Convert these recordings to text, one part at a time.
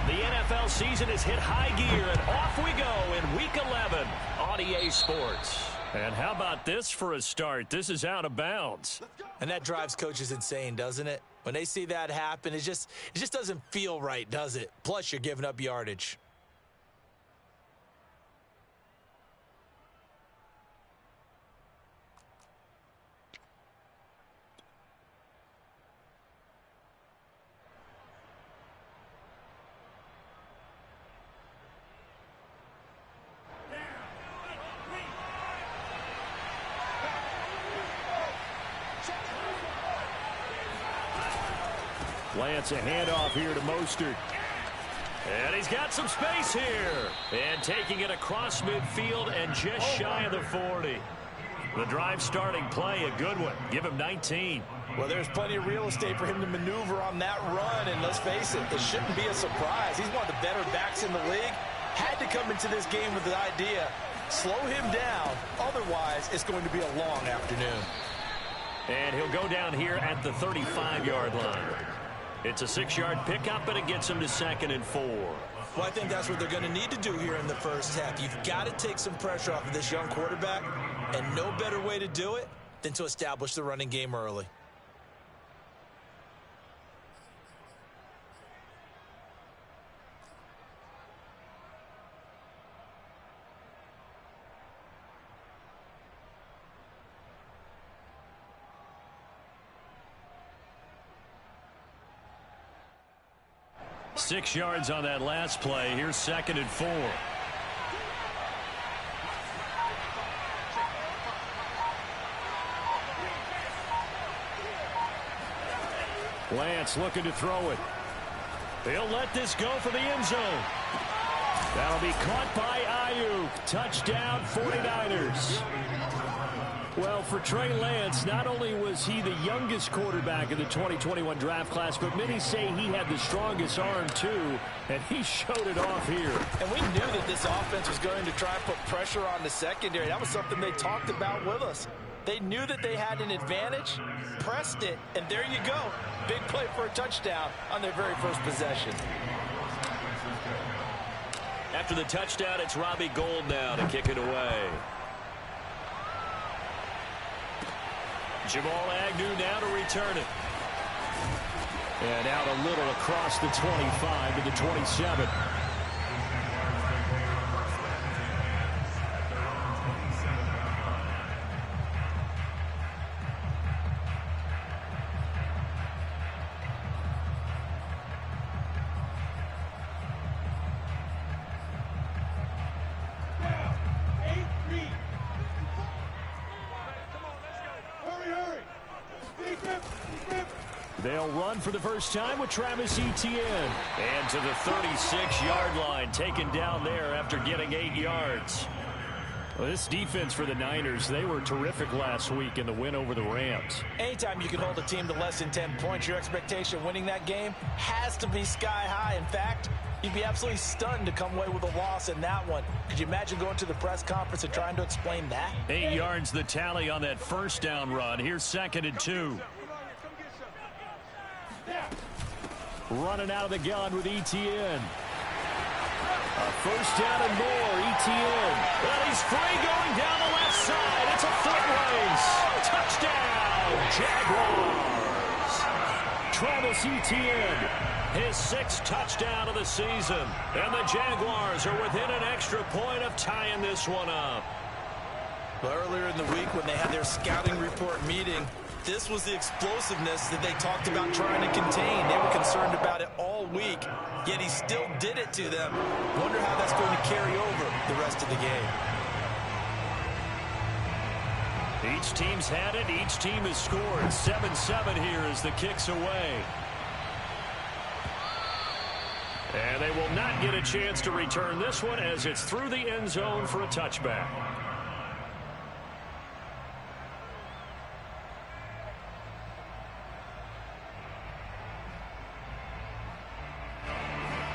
The NFL season has hit high gear, and off we go in Week 11 on EA Sports. And how about this for a start? This is out of bounds. And that drives coaches insane, doesn't it? When they see that happen, it just doesn't feel right, does it? Plus, you're giving up yardage. Lance, a handoff here to Mostert. And he's got some space here. And taking it across midfield and just shy of the 40. The drive starting play, a good one. Give him 19. Well, there's plenty of real estate for him to maneuver on that run. And let's face it, it shouldn't be a surprise. He's one of the better backs in the league. Had to come into this game with the idea, slow him down. Otherwise, it's going to be a long afternoon. And he'll go down here at the 35-yard line. It's a 6-yard pickup, but it gets him to 2nd and 4. Well, I think that's what they're going to need to do here in the first half. You've got to take some pressure off of this young quarterback, and no better way to do it than to establish the running game early. Six yards on that last play. Here's 2nd and 4. Lance looking to throw it. They'll let this go for the end zone. That'll be caught by Ayuk. Touchdown, 49ers. Well, for Trey Lance, not only was he the youngest quarterback in the 2021 draft class, but many say he had the strongest arm, too, and he showed it off here. And we knew that this offense was going to try and put pressure on the secondary. That was something they talked about with us. They knew that they had an advantage, pressed it, and there you go. Big play for a touchdown on their very first possession. After the touchdown, it's Robbie Gould now to kick it away. Jamal Agnew now to return it. And out a little across the 25 to the 27. They'll run for the first time with Travis Etienne. And to the 36-yard line, taken down there after getting 8 yards. Well, this defense for the Niners, they were terrific last week in the win over the Rams. Anytime you can hold a team to less than 10 points, your expectation winning that game has to be sky high. In fact, you'd be absolutely stunned to come away with a loss in that one. Could you imagine going to the press conference and trying to explain that? 8 yards the tally on that first down run. Here's 2nd and 2. Running out of the gun with Etienne. A first down and more. Etienne. Well, he's free going down the left side. It's a foot race. Touchdown, Jaguars. Travis Etienne, his 6th touchdown of the season. And the Jaguars are within an extra point of tying this one up. Well, earlier in the week when they had their scouting report meeting, this was the explosiveness that they talked about trying to contain. They were concerned about it all week, yet he still did it to them. Wonder how that's going to carry over the rest of the game. Each team's had it. Each team has scored. 7-7 here as the kick's away. And they will not get a chance to return this one as it's through the end zone for a touchback.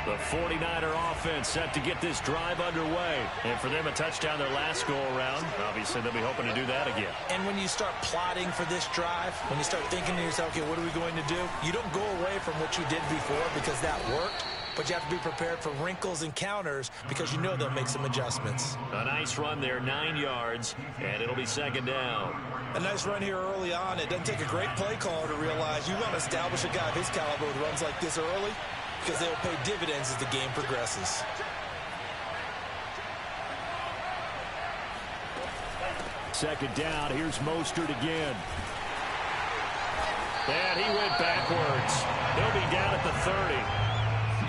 The 49er offense set to get this drive underway. And for them, a touchdown their last go-around. Obviously, they'll be hoping to do that again. And when you start plotting for this drive, when you start thinking to yourself, okay, what are we going to do? You don't go away from what you did before because that worked. but you have to be prepared for wrinkles and counters because you know they'll make some adjustments. A nice run there, 9 yards, and it'll be second down. A nice run here early on. It doesn't take a great play caller to realize you want to establish a guy of his caliber with runs like this early because they'll pay dividends as the game progresses. Second down, here's Mostert again. And he went backwards. He'll be down at the 30.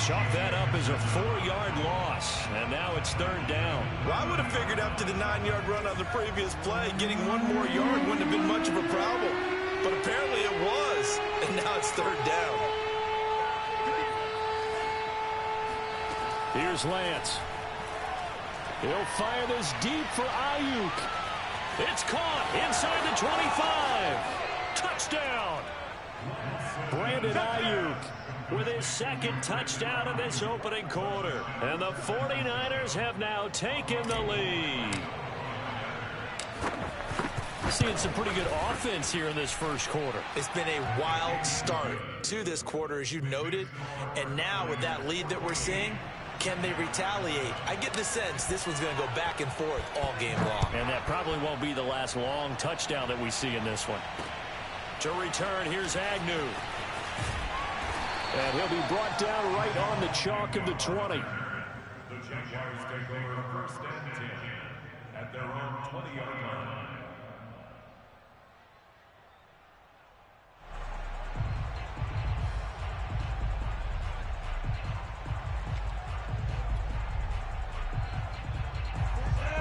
Chalk that up as a 4-yard loss, and now it's third down. Well, I would have figured up to the 9-yard run on the previous play. Getting one more yard wouldn't have been much of a problem, but apparently it was, and now it's third down. Here's Lance. He'll fire this deep for Ayuk. It's caught inside the 25. Touchdown. Brandon Ayuk with his second touchdown in this opening quarter. And the 49ers have now taken the lead. Seeing some pretty good offense here in this first quarter. It's been a wild start to this quarter, as you noted. And now with that lead that we're seeing, can they retaliate? I get the sense this one's going to go back and forth all game long. And that probably won't be the last long touchdown that we see in this one. To return, here's Agnew. And he'll be brought down right on the chalk of the 20. The Jaguars take over first and 10 at their own 20-yard line.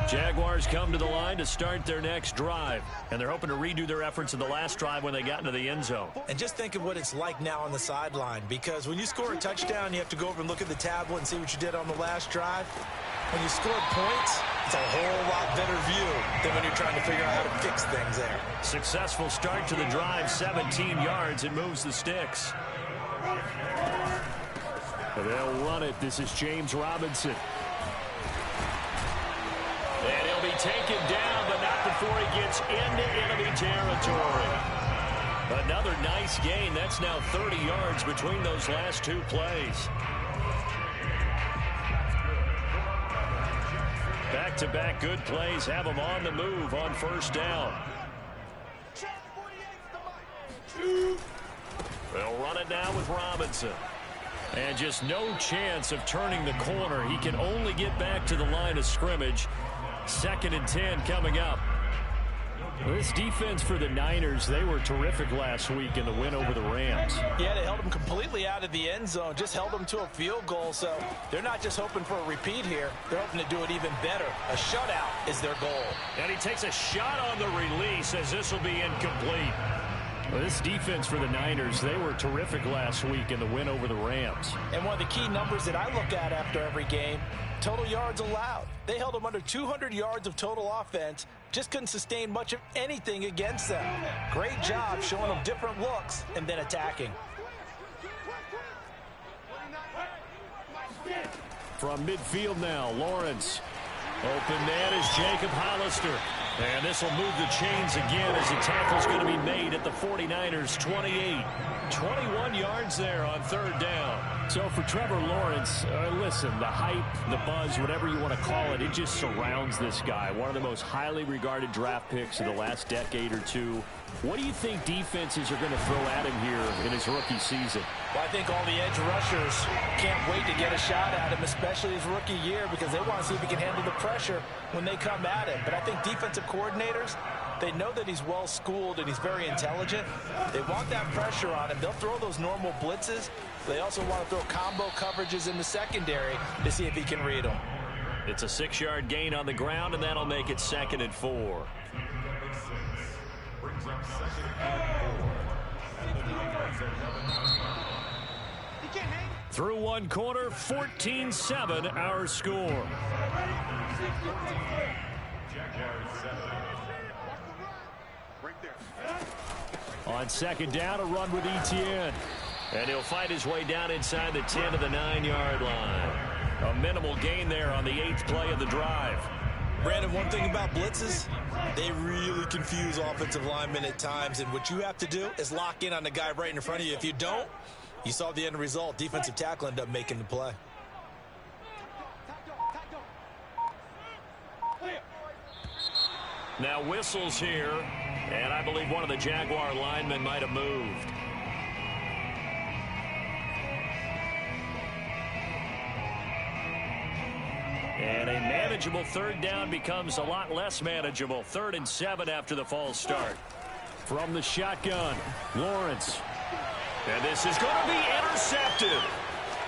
Jaguars come to the line to start their next drive, and they're hoping to redo their efforts in the last drive when they got into the end zone. And just think of what it's like now on the sideline, because when you score a touchdown, you have to go over and look at the tablet and see what you did on the last drive. When you scored points, it's a whole lot better view than when you're trying to figure out how to fix things there. Successful start to the drive, 17 yards. It moves the sticks. They'll run it. This is James Robinson. And he'll be taken down, but not before he gets into enemy territory. Another nice gain. That's now 30 yards between those last two plays. Back-to-back good plays have them on the move on first down. They'll run it now with Robinson. And just no chance of turning the corner. He can only get back to the line of scrimmage. Second and 10 coming up. This defense for the Niners, they were terrific last week in the win over the Rams. Yeah, they held them completely out of the end zone, just held them to a field goal. So they're not just hoping for a repeat here. They're hoping to do it even better. A shutout is their goal. And he takes a shot on the release as this will be incomplete. Well, this defense for the Niners, they were terrific last week in the win over the Rams. And one of the key numbers that I look at after every game, total yards allowed. They held them under 200 yards of total offense, just couldn't sustain much of anything against them. Great job showing them different looks and then attacking. From midfield now, Lawrence. Open man is Jacob Hollister. And this will move the chains again as the tackle's going to be made at the 49ers' 28. 21 yards there on third down. So for Trevor Lawrence, listen, the hype, the buzz, whatever you want to call it, it just surrounds this guy. One of the most highly regarded draft picks of the last decade or two. What do you think defenses are going to throw at him here in his rookie season? Well, I think all the edge rushers can't wait to get a shot at him, especially his rookie year, because they want to see if he can handle the pressure when they come at him. But I think defensive coordinators, they know that he's well-schooled and he's very intelligent. They want that pressure on him. They'll throw those normal blitzes. They also want to throw combo coverages in the secondary to see if he can read them. It's a 6-yard gain on the ground, and that'll make it 2nd and 4. Through one quarter, 14-7 our score. On second down, a run with Etienne. And he'll fight his way down inside the 10 to the 9-yard line. A minimal gain there on the 8th play of the drive. Brandon, one thing about blitzes, they really confuse offensive linemen at times, and what you have to do is lock in on the guy right in front of you. If you don't, You saw the end result. Defensive tackle ended up making the play. Now whistles here, and I believe one of the Jaguar linemen might have moved. And a manageable third down becomes a lot less manageable. 3rd and 7 after the false start. From the shotgun, Lawrence. And this is going to be intercepted.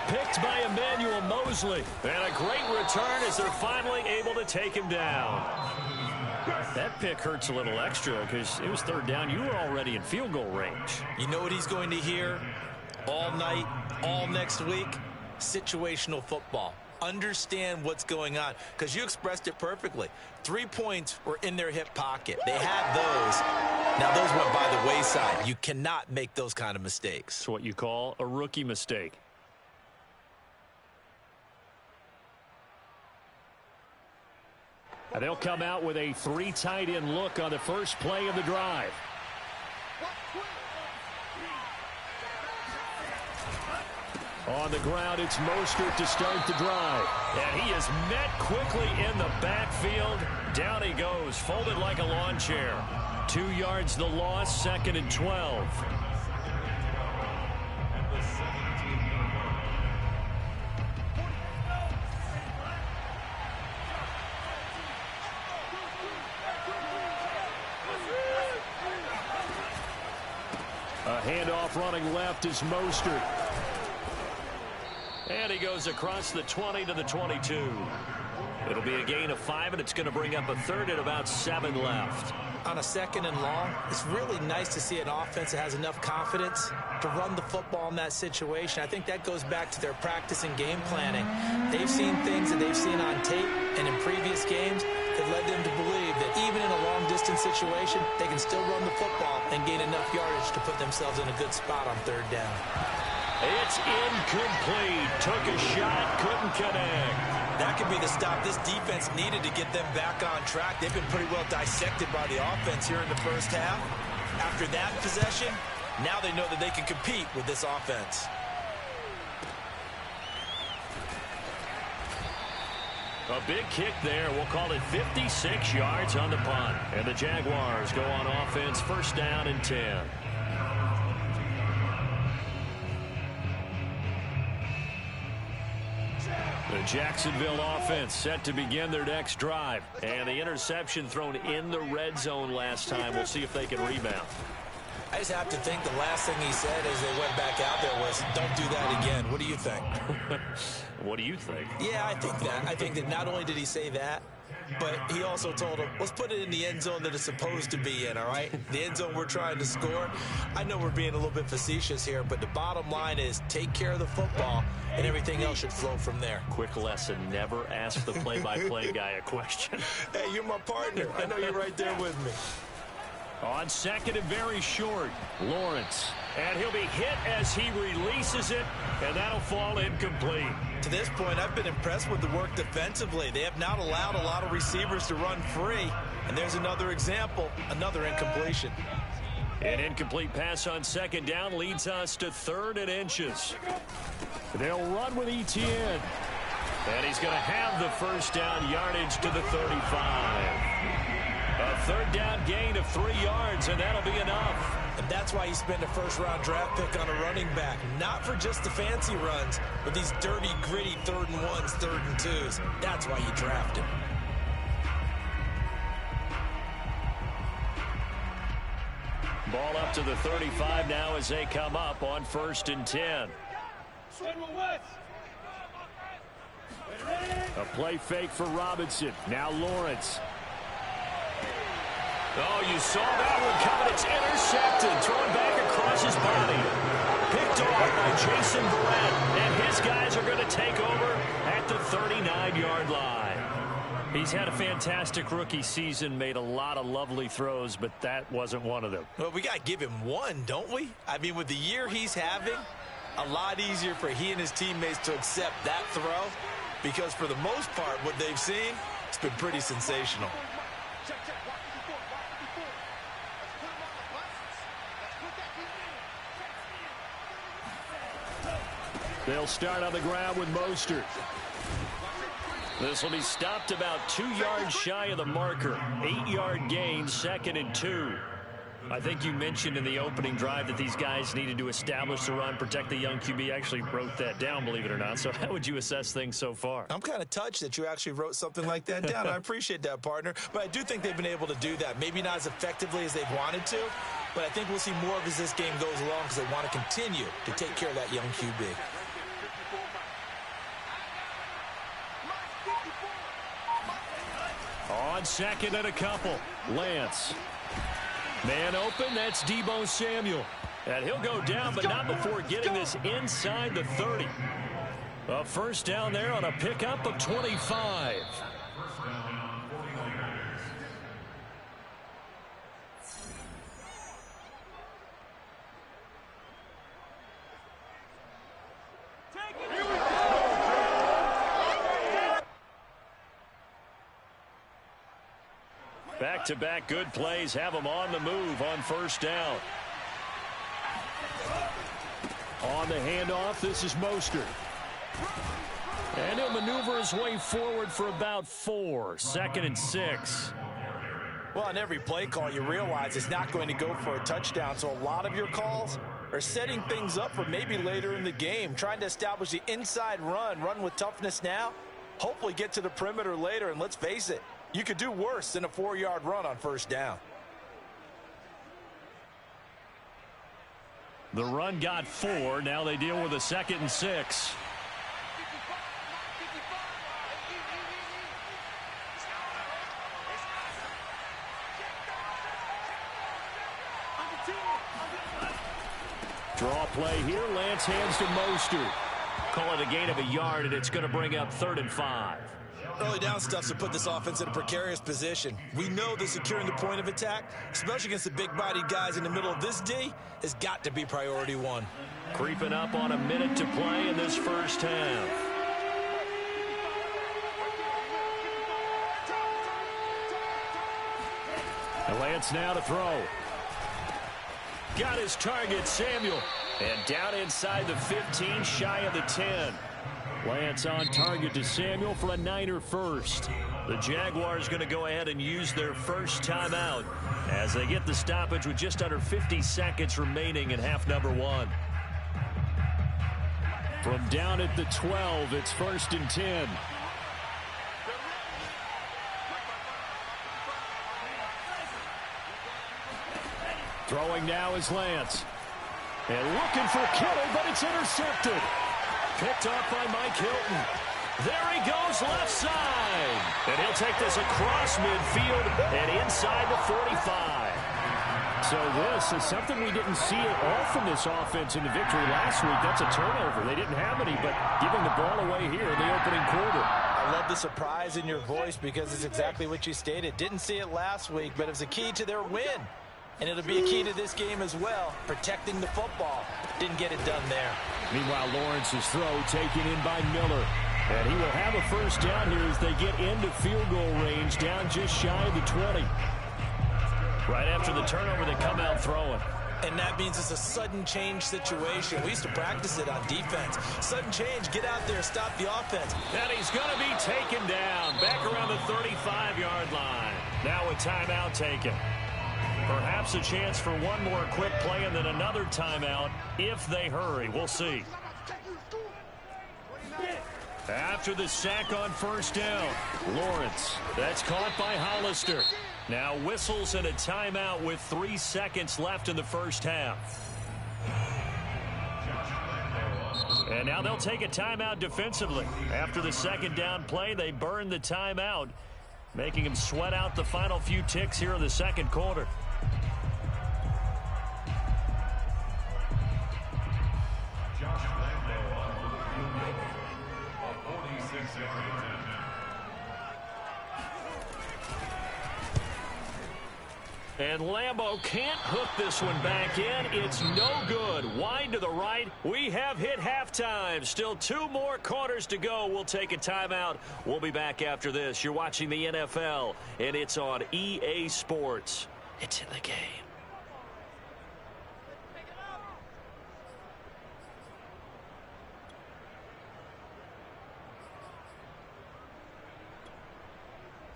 Picked by Emmanuel Mosley. And a great return as they're finally able to take him down. That pick hurts a little extra because it was 3rd down. You were already in field goal range. You know what he's going to hear all night, all next week? Situational football. Understand what's going on, because you expressed it perfectly. 3 points were in their hip pocket. They had those. Now those went by the wayside. You cannot make those kind of mistakes. It's what you call a rookie mistake. And they'll come out with a 3 tight end look on the first play of the drive. On the ground, it's Mostert to start the drive. And he is met quickly in the backfield. Down he goes, folded like a lawn chair. 2 yards the loss, 2nd and 12. A handoff running left is Mostert. And he goes across the 20 to the 22. It'll be a gain of 5, and it's going to bring up a 3rd and about 7 left. On a 2nd and long, it's really nice to see an offense that has enough confidence to run the football in that situation. I think that goes back to their practice and game planning. They've seen things that they've seen on tape and in previous games that led them to believe that even in a long-distance situation, they can still run the football and gain enough yardage to put themselves in a good spot on 3rd down. It's incomplete. Took a shot, couldn't connect. That could be the stop this defense needed to get them back on track. They've been pretty well dissected by the offense here in the first half. After that possession, now they know that they can compete with this offense. A big kick there. We'll call it 56 yards on the punt. And the Jaguars go on offense, 1st down and 10. The Jacksonville offense set to begin their next drive. And the interception thrown in the red zone last time. We'll see if they can rebound. I just have to think the last thing he said as they went back out there was, don't do that again. What do you think? What do you think? Yeah, I think that. I think that not only did he say that, but he also told him, let's put it in the end zone that it's supposed to be in, all right? The end zone we're trying to score. I know we're being a little bit facetious here, but the bottom line is take care of the football, and everything else should flow from there. Quick lesson, never ask the play-by-play guy a question. Hey, you're my partner. I know you're right there with me. On 2nd and very short, Lawrence. And he'll be hit as he releases it, and that'll fall incomplete. To this point, I've been impressed with the work defensively. They have not allowed a lot of receivers to run free. And there's another example, another incompletion. An incomplete pass on 2nd down leads us to 3rd and inches. They'll run with Etienne. And he's going to have the 1st down yardage to the 35. A 3rd down gain of 3 yards, and that'll be enough. And that's why you spend a 1st-round draft pick on a running back. Not for just the fancy runs, but these dirty, gritty 3rd and 1s, 3rd and 2s. That's why you draft him. Ball up to the 35 now as they come up on 1st and 10. A play fake for Robinson. Now Lawrence. Oh, you saw that one coming. It's intercepted. Thrown back across his body. Picked off by Jason Verrett. And his guys are going to take over at the 39-yard line. He's had a fantastic rookie season, made a lot of lovely throws, but that wasn't one of them. Well, we got to give him one, don't we? I mean, with the year he's having, a lot easier for he and his teammates to accept that throw, because for the most part, what they've seen, it's been pretty sensational. They'll start on the ground with Mostert. This will be stopped about 2 yards shy of the marker. 8-yard gain, 2nd and 2. I think you mentioned in the opening drive that these guys needed to establish the run, protect the young QB. I actually wrote that down, believe it or not. So how would you assess things so far? I'm kind of touched that you actually wrote something like that down. I appreciate that, partner. But I do think they've been able to do that. Maybe not as effectively as they've wanted to, but I think we'll see more of as this game goes along because they want to continue to take care of that young QB. On 2nd and a couple, Lance. Man open, that's Deebo Samuel. And he'll go down, but not before getting this inside the 30. A first down there on a pickup of 25. Back-to-back good plays have them on the move on first down. On the handoff, this is Mostert. And he'll maneuver his way forward for about 4. 2nd and 6. Well, on every play call, you realize it's not going to go for a touchdown, so a lot of your calls are setting things up for maybe later in the game, trying to establish the inside run with toughness now, hopefully get to the perimeter later, and let's face it, you could do worse than a 4-yard run on first down. The run got 4. Now they deal with a 2nd and 6. Draw play here. Lance hands to Mostert. Call it a gain of a yard, and it's going to bring up 3rd and 5. Early down stuff to put this offense in a precarious position. We know that securing the point of attack, especially against the big-bodied guys in the middle of this D, has got to be priority 1. Creeping up on a minute to play in this first half. And Lance now to throw. Got his target, Samuel. And down inside the 15, shy of the 10. Lance on target to Samuel for a Niner first. The Jaguars going to go ahead and use their first timeout as they get the stoppage with just under 50 seconds remaining in half number 1. From down at the 12, it's 1st and 10. Throwing now is Lance. And looking for Kittle, but it's intercepted. Picked off by Mike Hilton. There he goes, left side. And he'll take this across midfield and inside the 45. So this is something we didn't see at all from this offense in the victory last week. That's a turnover. They didn't have any, but giving the ball away here in the opening quarter. I love the surprise in your voice because it's exactly what you stated. Didn't see it last week, but it was a key to their win. And it'll be a key to this game as well, protecting the football. Didn't get it done there. Meanwhile, Lawrence's throw taken in by Miller. And he will have a first down here as they get into field goal range, down just shy of the 20. Right after the turnover, they come out throwing. And that means it's a sudden change situation. We used to practice it on defense. Sudden change, get out there, stop the offense. And he's going to be taken down, back around the 35-yard line. Now a timeout taken. Perhaps a chance for one more quick play and then another timeout if they hurry. We'll see. After the sack on first down, Lawrence. That's caught by Hollister. Now whistles and a timeout with 3 seconds left in the first half. And now they'll take a timeout defensively. After the second down play, they burn the timeout, making him sweat out the final few ticks here in the second quarter. And Lambeau can't hook this one back in. It's no good. Wide to the right. We have hit halftime. Still 2 more quarters to go. We'll take a timeout. We'll be back after this. You're watching the NFL, and it's on EA Sports. It's in the game.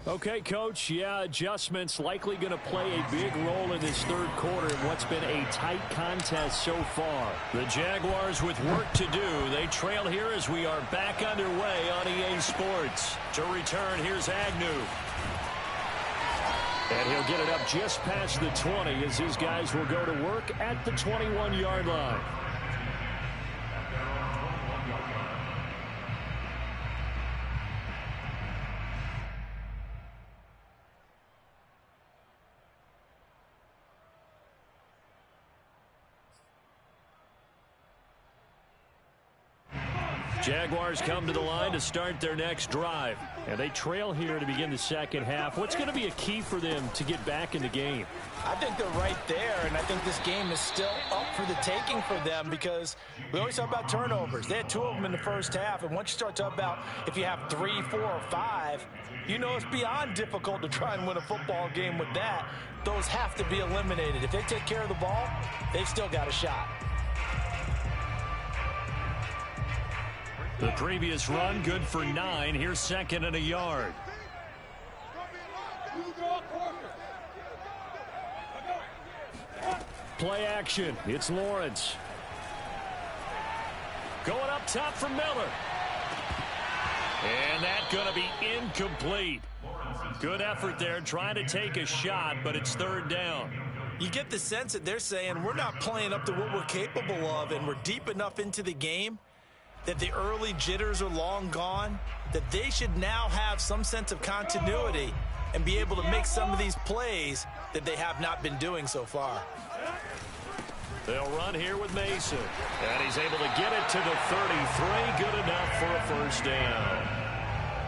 Okay, Coach, yeah, adjustments likely going to play a big role in this third quarter in what's been a tight contest so far. The Jaguars with work to do. They trail here as we are back underway on EA Sports. To return, here's Agnew. And he'll get it up just past the 20 as his guys will go to work at the 21-yard line. Jaguars come to the line to start their next drive. And they trail here to begin the second half. What's going to be a key for them to get back in the game? I think they're right there, and I think this game is still up for the taking for them because we always talk about turnovers. They had 2 of them in the first half, and once you start talking about if you have 3, 4, or 5, you know it's beyond difficult to try and win a football game with that. Those have to be eliminated. If they take care of the ball, they've still got a shot. The previous run, good for 9. Here's second and a yard. Play action. It's Lawrence. Going up top for Miller. And that's going to be incomplete. Good effort there, trying to take a shot, but it's third down. You get the sense that they're saying we're not playing up to what we're capable of, and we're deep enough into the game that the early jitters are long gone, that they should now have some sense of continuity and be able to make some of these plays that they have not been doing so far. They'll run here with Mason. And he's able to get it to the 33. Good enough for a first down.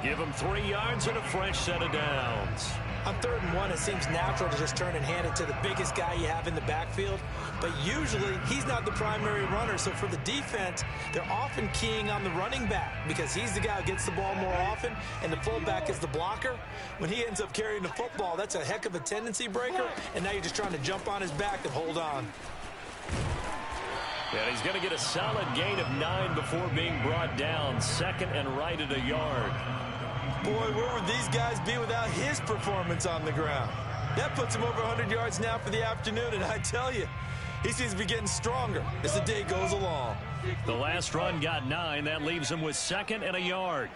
Give him 3 yards and a fresh set of downs. On 3rd and 1, it seems natural to just turn and hand it to the biggest guy you have in the backfield. But usually, he's not the primary runner. So for the defense, they're often keying on the running back because he's the guy who gets the ball more often, and the fullback is the blocker. When he ends up carrying the football, that's a heck of a tendency breaker, and now you're just trying to jump on his back and hold on. And he's going to get a solid gain of 9 before being brought down. Second and right at a yard. Boy, where would these guys be without his performance on the ground? That puts him over 100 yards now for the afternoon, and I tell you, he seems to be getting stronger as the day goes along. The last run got 9. That leaves him with second and a yard.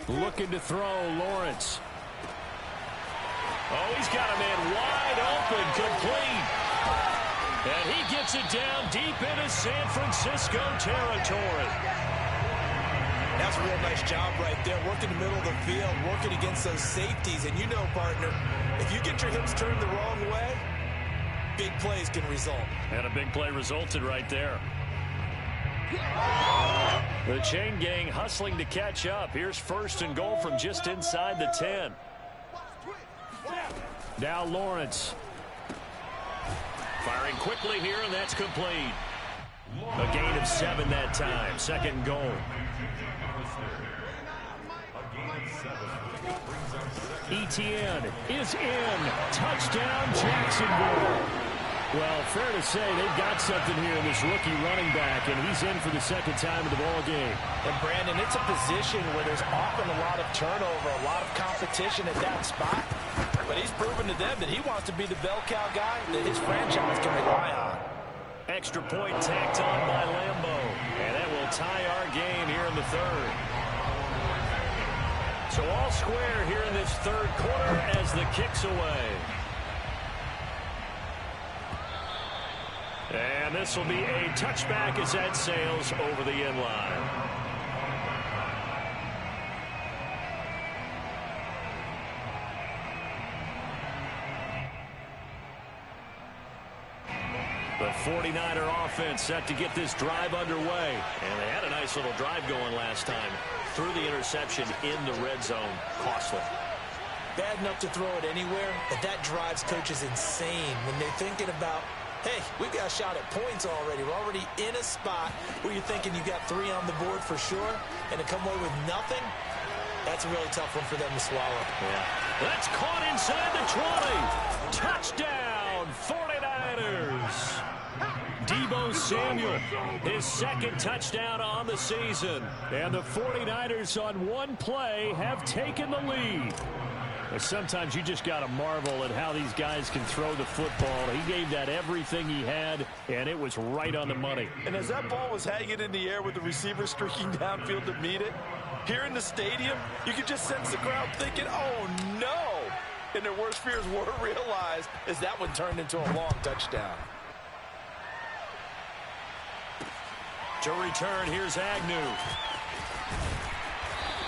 Looking to throw, Lawrence. Oh, he's got a man wide open, complete. And he gets it down deep into San Francisco territory. That's a real nice job right there, working the middle of the field, working against those safeties. And you know, partner, if you get your hips turned the wrong way, big plays can result. And a big play resulted right there. The chain gang hustling to catch up. Here's first and goal from just inside the 10. Now Lawrence. Firing quickly here, and that's complete. A gain of 7 that time. Second goal. Etienne is in. Touchdown, Jacksonville. Well, fair to say they've got something here in this rookie running back, and he's in for the second time in the ball game. And, Brandon, it's a position where there's often a lot of turnover, a lot of competition at that spot. But he's proven to them that he wants to be the bell cow guy that his franchise can rely on. Extra point tacked on by Lambo, and that will tie our game here in the third. So all square here in this third quarter as the kick's away. And this will be a touchback as that sails over the end line. The 49er offense set to get this drive underway. And they had a nice little drive going last time. Threw the interception in the red zone. Costly. Bad enough to throw it anywhere, but that drives coaches insane when they're thinking about, hey, we've got a shot at points already. We're already in a spot where you're thinking you've got 3 on the board for sure, and to come away with nothing, that's a really tough one for them to swallow. Yeah. That's caught inside the 20. Touchdown, 49ers. Deebo Samuel, his second touchdown on the season. And the 49ers on one play have taken the lead. Sometimes you just got to marvel at how these guys can throw the football. He gave that everything he had, and it was right on the money. And as that ball was hanging in the air with the receiver streaking downfield to meet it, here in the stadium, you could just sense the crowd thinking, oh, no. And their worst fears were realized as that one turned into a long touchdown. To return, here's Agnew.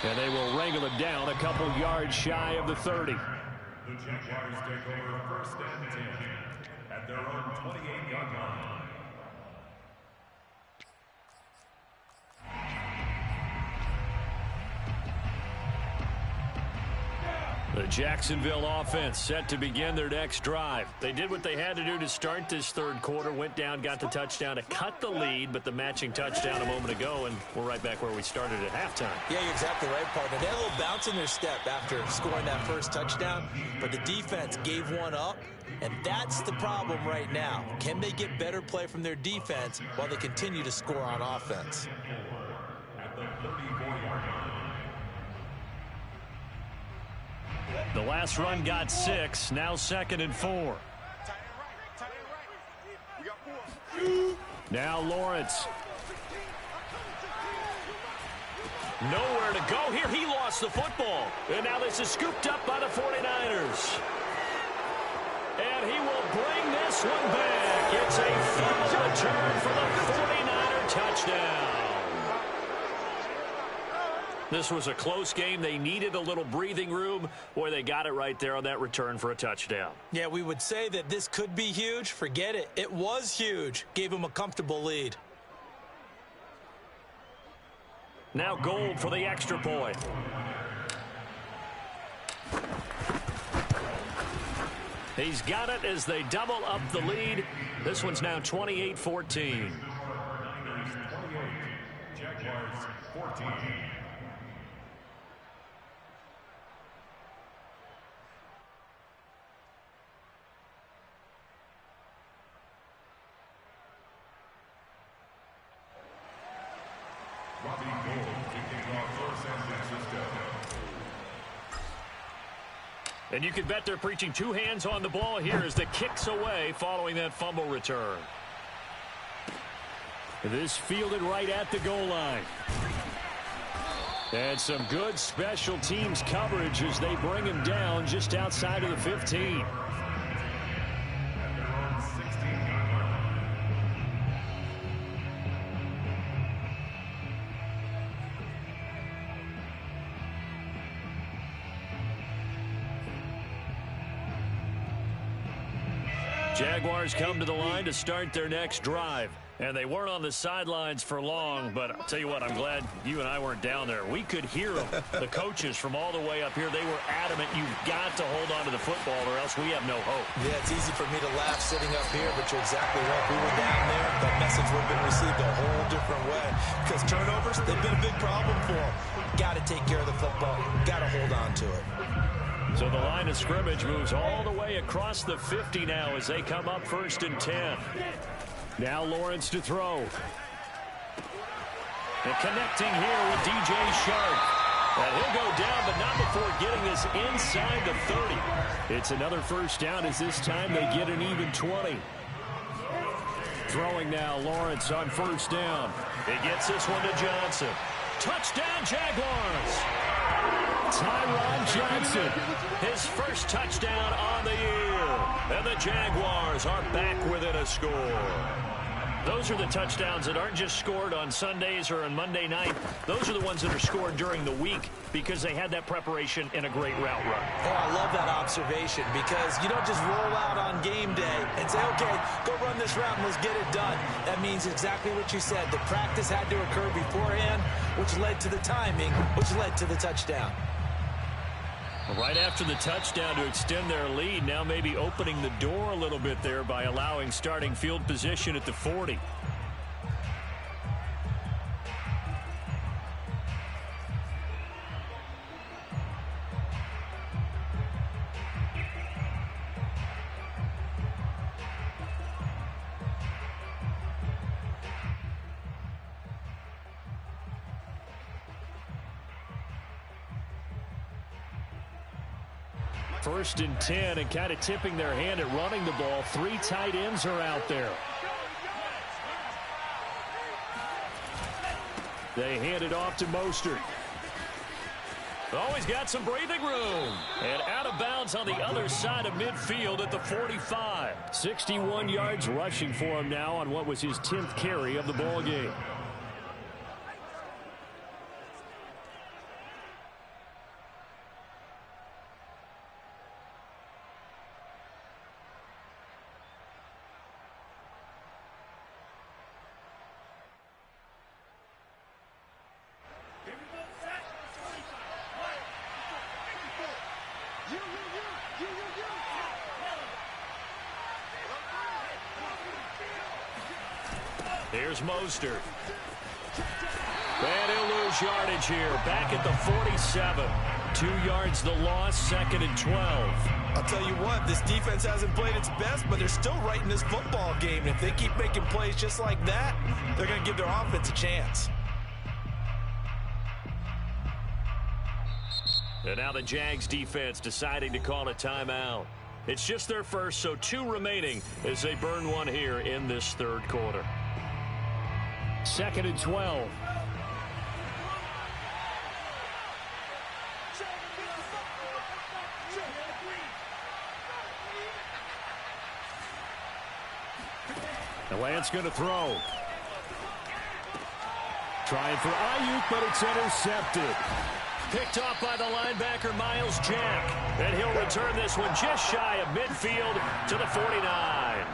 And they will wrangle it down a couple yards shy of the 30. The Jaguars take over first and 10 at their own 28-yard line. The Jacksonville offense set to begin their next drive. They did what they had to do to start this third quarter, went down, got the touchdown to cut the lead, but the matching touchdown a moment ago, and we're right back where we started at halftime. Yeah, you're exactly right, partner. They had a little bounce in their step after scoring that first touchdown, but the defense gave one up, and that's the problem right now. Can they get better play from their defense while they continue to score on offense? At the 34-yard line. The last run got 6, now 2nd and 4. Now Lawrence. Nowhere to go here. He lost the football. And now this is scooped up by the 49ers. And he will bring this one back. It's a fumble return for the 49er touchdown. This was a close game. They needed a little breathing room. Boy, they got it right there on that return for a touchdown. Yeah, we would say that this could be huge. Forget it. It was huge. Gave him a comfortable lead. Now Gold for the extra point. He's got it as they double up the lead. This one's now 28-14. 28, Jaguars 14. Robbie Gould kicking off for San Francisco. And you can bet they're preaching two hands on the ball here as the kick's away following that fumble return. This fielded right at the goal line. And some good special teams coverage as they bring him down just outside of the 15. Jaguars come to the line to start their next drive. And they weren't on the sidelines for long, but I'll tell you what, I'm glad you and I weren't down there. We could hear them, the coaches from all the way up here. They were adamant, you've got to hold on to the football or else we have no hope. Yeah, it's easy for me to laugh sitting up here, but you're exactly right. If we were down there, that message would have been received a whole different way. Because turnovers, they've been a big problem for them. Got to take care of the football. Got to hold on to it. So the line of scrimmage moves all the way across the 50 now as they come up 1st and 10. Now Lawrence to throw. And connecting here with DJ Shark. And he'll go down, but not before getting this inside the 30. It's another first down as this time they get an even 20. Throwing now, Lawrence on 1st down. He gets this one to Johnson. Touchdown, Jaguars! Tyron Johnson, his first touchdown on the year. And the Jaguars are back within a score. Those are the touchdowns that aren't just scored on Sundays or on Monday night. Those are the ones that are scored during the week because they had that preparation and a great route run. Oh, I love that observation because you don't just roll out on game day and say, okay, go run this route and let's get it done. That means exactly what you said. The practice had to occur beforehand, which led to the timing, which led to the touchdown. Right after the touchdown to extend their lead, now maybe opening the door a little bit there by allowing starting field position at the 40. 1st and 10, and kind of tipping their hand at running the ball. 3 tight ends are out there. They hand it off to Mostert. Oh, he's got some breathing room. And out of bounds on the other side of midfield at the 45. 61 yards rushing for him now on what was his 10th carry of the ball game. Here's Mostert. And he'll lose yardage here. Back at the 47. 2 yards the loss, 2nd and 12. I'll tell you what, this defense hasn't played its best, but they're still right in this football game. And if they keep making plays just like that, they're going to give their offense a chance. And now the Jags defense deciding to call a timeout. It's just their first, so 2 remaining as they burn one here in this 3rd quarter. 2nd and 12. The Lance going to throw. Trying for Ayuk, but it's intercepted. Picked off by the linebacker, Myles Jack. And he'll return this one just shy of midfield to the 49.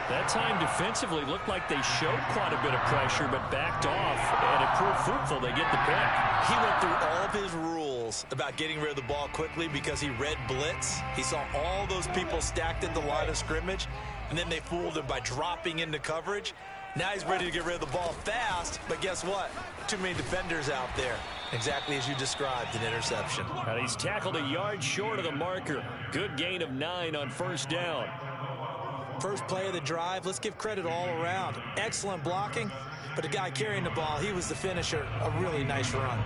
That time defensively looked like they showed quite a bit of pressure, but backed off, and it proved fruitful. They get the pick. He went through all of his rules about getting rid of the ball quickly because he read blitz. He saw all those people stacked at the line of scrimmage, and then they fooled him by dropping into coverage. Now he's ready to get rid of the ball fast, but guess what? Too many defenders out there. Exactly as you described, an interception. And he's tackled a yard short of the marker. Good gain of 9 on 1st down. First play of the drive, let's give credit all around. Excellent blocking, but the guy carrying the ball, he was the finisher. A really nice run.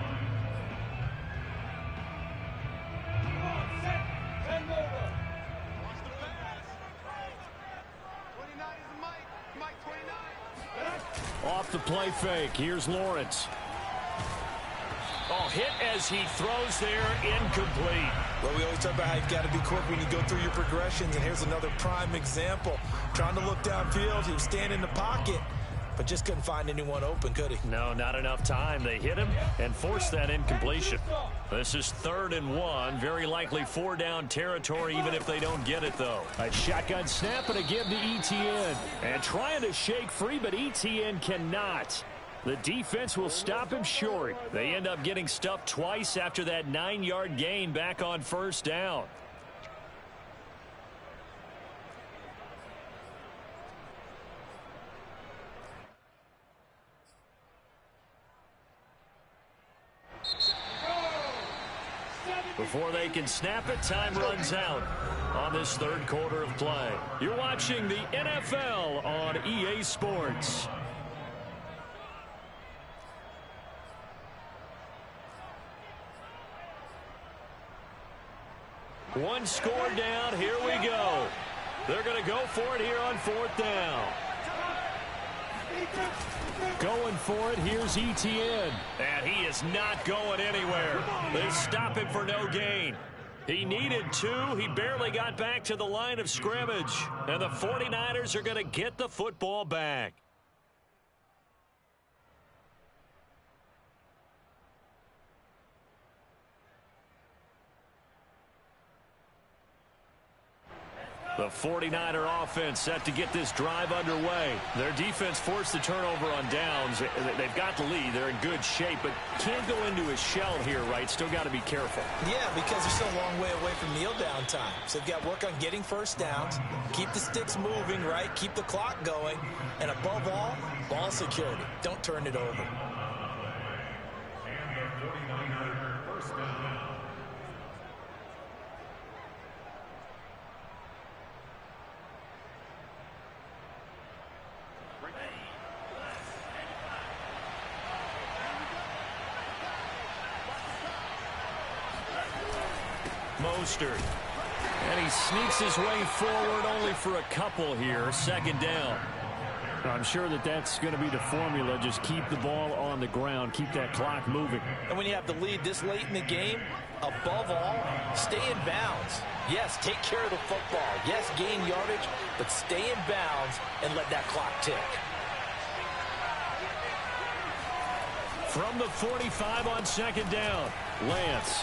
Off the play fake, here's Lawrence. Oh, hit as he throws there, incomplete. Well, we always talk about how you've got to be quick when you go through your progressions, and here's another prime example. Trying to look downfield, he was standing in the pocket, but just couldn't find anyone open, could he? No, not enough time. They hit him and forced that incompletion. This is 3rd and 1, very likely 4-down territory, even if they don't get it, though. A shotgun snap and a give to Etienne. And trying to shake free, but Etienne cannot. The defense will stop him short. They end up getting stuffed twice after that 9-yard gain back on 1st down. Before they can snap it, time runs out on this 3rd quarter of play. You're watching the NFL on EA Sports. One score down. Here we go. They're going to go for it here on 4th down. Going for it. Here's Etienne. And he is not going anywhere. They stop him for no gain. He needed 2. He barely got back to the line of scrimmage. And the 49ers are going to get the football back. The 49er offense set to get this drive underway. Their defense forced the turnover on downs. They've got the lead. They're in good shape, but can't go into a shell here, right? Still got to be careful. Yeah, because they're still a long way away from kneel down time. So they've got to work on getting 1st downs, keep the sticks moving, right? Keep the clock going. And above all, ball security. Don't turn it over. And the 49er 1st down. Mostert And he sneaks his way forward only for a couple here. Second down. I'm sure that's going to be the formula. Just keep the ball on the ground. Keep that clock moving. And when you have the lead this late in the game, above all, stay in bounds. Yes, take care of the football. Yes, gain yardage, but stay in bounds and let that clock tick. From the 45 on second down, Lance.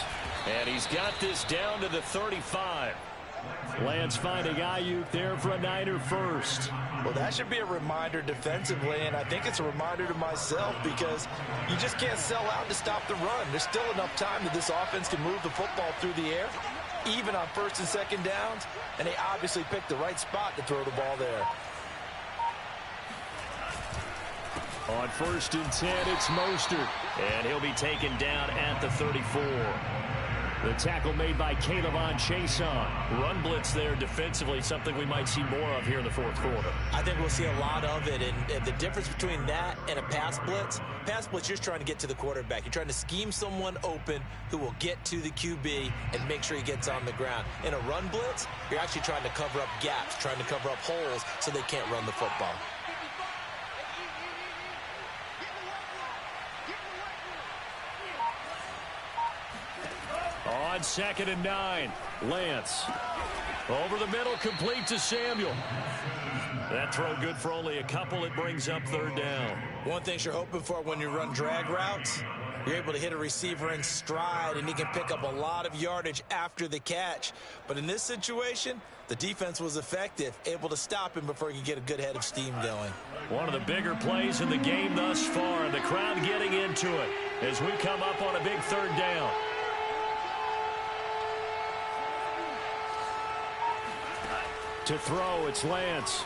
And he's got this down to the 35. Lance finding Ayuk there for a Niner first. Well, that should be a reminder defensively, and I think it's a reminder to myself because you just can't sell out to stop the run. There's still enough time that this offense can move the football through the air, even on first and second downs, and they obviously picked the right spot to throw the ball there. On first and 10, it's Mostert, and he'll be taken down at the 34. The tackle made by K'Lavon Chaisson. Run blitz there defensively, something we might see more of here in the fourth quarter. I think we'll see a lot of it, and the difference between that and a pass blitz, you're just trying to get to the quarterback. You're trying to scheme someone open who will get to the QB and make sure he gets on the ground. In a run blitz, you're actually trying to cover up gaps, trying to cover up holes so they can't run the football. On second and 9, Lance. Over the middle, complete to Samuel. That throw good for only a couple. It brings up third down. One thing you're hoping for when you run drag routes, you're able to hit a receiver in stride, and he can pick up a lot of yardage after the catch. But in this situation, the defense was effective, able to stop him before he could get a good head of steam going. One of the bigger plays in the game thus far, and the crowd getting into it as we come up on a big third down. To throw, it's Lance.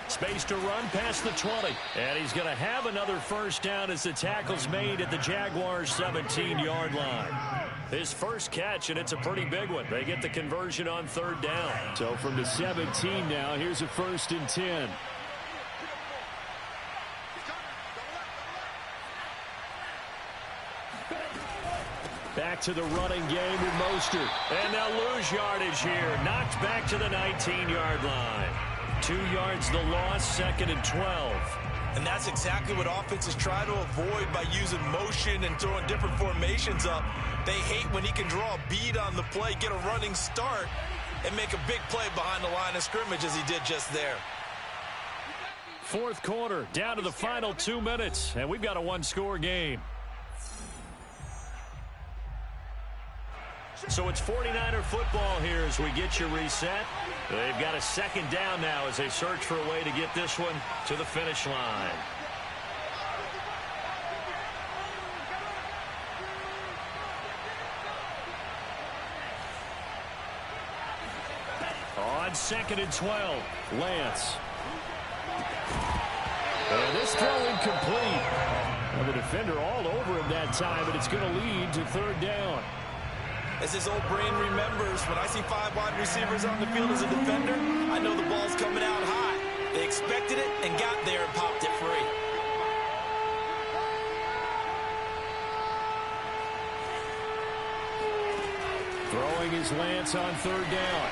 Space to run past the 20. And he's going to have another first down as the tackle's made at the Jaguars' 17-yard line. His first catch, and it's a pretty big one. They get the conversion on third down. So from the 17 now, here's a first and 10. Back to the running game with Mostert. And they'll lose yardage here. Knocked back to the 19-yard line. 2 yards the loss, second and 12. And that's exactly what offenses try to avoid by using motion and throwing different formations up. They hate when he can draw a bead on the play, get a running start, and make a big play behind the line of scrimmage as he did just there. Fourth quarter, down to the final 2 minutes, and we've got a one-score game. So it's 49er football here as we get you reset. They've got a second down now as they search for a way to get this one to the finish line. On second and 12, Lance. And this throw incomplete. Well, the defender all over him that time, but it's going to lead to third down. As his old brain remembers, when I see 5 wide receivers on the field as a defender, I know the ball's coming out high. They expected it and got there and popped it free. Throwing his Lance on third down.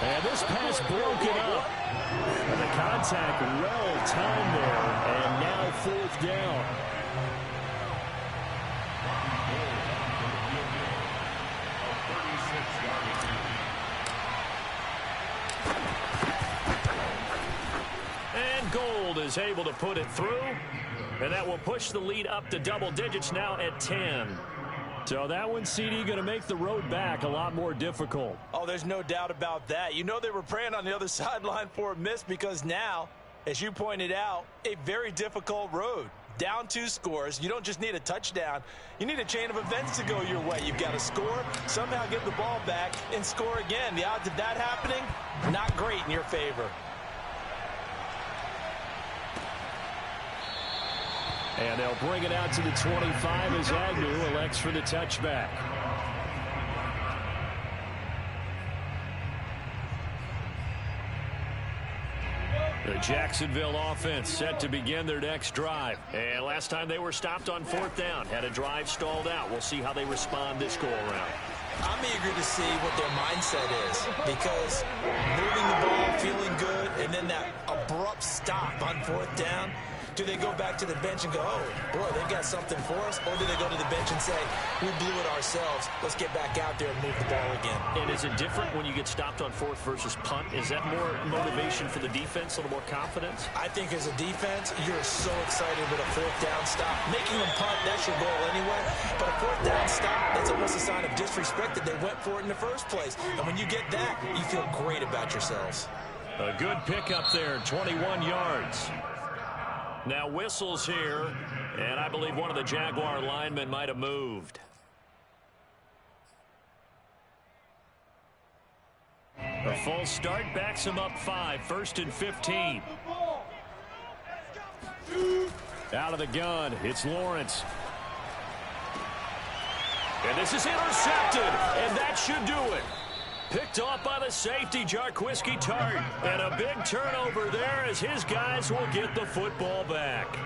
And this pass broken up. And the contact well timed there. And now fourth down. And Gold is able to put it through. And that will push the lead up to double digits now at 10. So that one, CD, going to make the road back a lot more difficult. Oh, there's no doubt about that. You know they were praying on the other sideline for a miss because now, as you pointed out, a very difficult road. Down 2 scores. You don't just need a touchdown. You need a chain of events to go your way. You've got to score, somehow get the ball back, and score again. The odds of that happening, not great in your favor. And they'll bring it out to the 25 as Agnew elects for the touchback. The Jacksonville offense set to begin their next drive. And last time they were stopped on fourth down, had a drive stalled out. We'll see how they respond this go-around. I'm eager to see what their mindset is, because moving the ball, feeling good, and then that abrupt stop on 4th down, do they go back to the bench and go, oh, boy, they've got something for us? Or do they go to the bench and say, we blew it ourselves, let's get back out there and move the ball again? And is it different when you get stopped on 4th versus punt? Is that more motivation for the defense, a little more confidence? I think as a defense, you're so excited with a 4th down stop. Making them punt, that's your goal anyway. But a 4th down stop, that's almost a sign of disrespect that they went for it in the first place. And when you get that, you feel great about yourselves. A good pickup there, 21 yards. Now whistles here, and I believe one of the Jaguar linemen might have moved. A full start backs him up 5, 1st and 15. Out of the gun, it's Lawrence. And this is intercepted, and that should do it. Picked off by the safety, Jarquiski Tart. And a big turnover there as his guys will get the football back.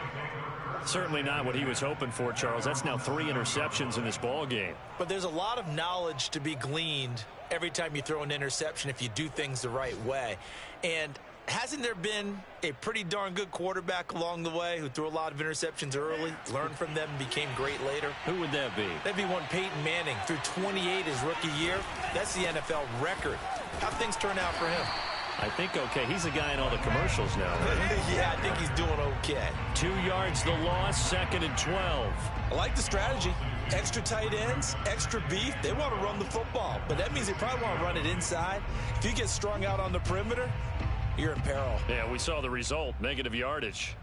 Certainly not what he was hoping for, Charles. That's now 3 interceptions in this ball game. But there's a lot of knowledge to be gleaned every time you throw an interception if you do things the right way. And hasn't there been a pretty darn good quarterback along the way who threw a lot of interceptions early, learned from them, and became great later? Who would that be? That'd be one Peyton Manning. Threw 28 his rookie year. That's the NFL record. How'd things turn out for him? I think okay. He's the guy in all the commercials now, right? Yeah, I think he's doing okay. 2 yards the loss, 2nd and 12. I like the strategy. Extra tight ends, extra beef. They want to run the football, but that means they probably want to run it inside. If you get strung out on the perimeter, you're in peril. Yeah, we saw the result, negative yardage.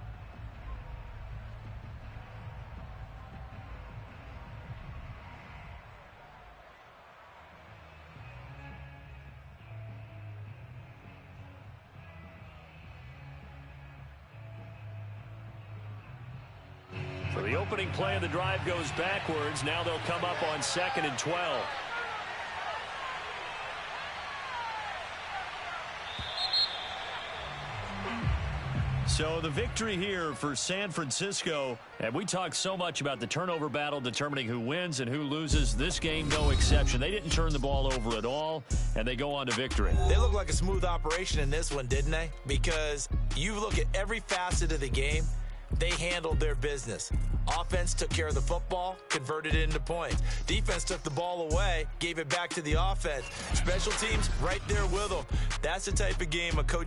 So the opening play of the drive goes backwards. Now they'll come up on 2nd and 12. So the victory here for San Francisco, and we talked so much about the turnover battle determining who wins and who loses. This game, no exception. They didn't turn the ball over at all, and they go on to victory. They look like a smooth operation in this one, didn't they? Because you look at every facet of the game, they handled their business. Offense took care of the football, converted it into points. Defense took the ball away, gave it back to the offense. Special teams right there with them. That's the type of game a coach